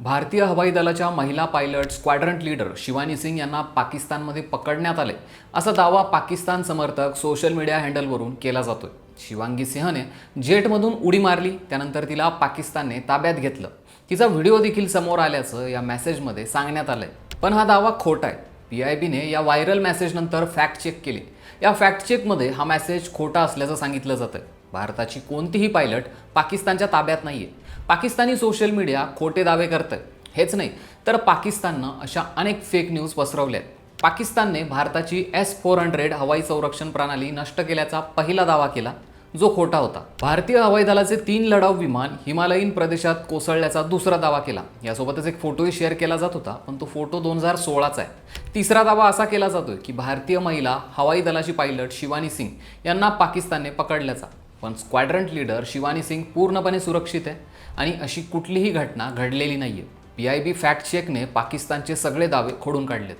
भारतीय हवाई दलाच्या महिला पायलट स्क्वॅड्रन लीडर शिवानी सिंग यांना पाकिस्तानमध्ये पकडण्यात आले असा दावा पाकिस्तान समर्थक सोशल मीडिया हँडलवरून केला जातोय। शिवांगी सिंहने जेटमधून उडी मारली, त्यानंतर तिला पाकिस्तानने ताब्यात घेतलं। तिचा व्हिडिओ देखील समोर आल्याचं या मेसेजमध्ये सांगण्यात आलंय। पण हा दावा खोटा आहे। PIBने या व्हायरल मेसेजनंतर फॅक्ट चेक केली। या फॅक्ट चेकमध्ये हा मेसेज खोटा असल्याचं सांगितलं जातंय। भारताची कोणतीही पायलट पाकिस्तानच्या ताब्यात नाहीये। पाकिस्तानी सोशल मीडिया खोटे दावे करतंय। हेच नाही तर पाकिस्ताननं अशा अनेक फेक न्यूज पसरवल्या आहेत। पाकिस्तानने भारताची S-400 हवाई संरक्षण प्रणाली नष्ट केल्याचा पहिला दावा केला, जो खोटा होता। भारतीय हवाई दलाचे 3 लढाऊ विमान हिमालयीन प्रदेशात कोसळल्याचा दुसरा दावा केला। यासोबतच एक फोटोही शेअर केला जात होता, पण तो फोटो 2016चा आहे। तिसरा दावा असा केला जातोय की भारतीय महिला हवाई दलाची पायलट शिवानी सिंग यांना पाकिस्तानने पकडल्याचा। पण स्क्वॅड्रन लीडर शिवानी सिंग पूर्णपणे सुरक्षित आहे आणि अशी कुठलीही घटना घडलेली नाहीये। PIB फॅक्ट चेकने पाकिस्तानचे सगळे दावे खोडून काढलेत।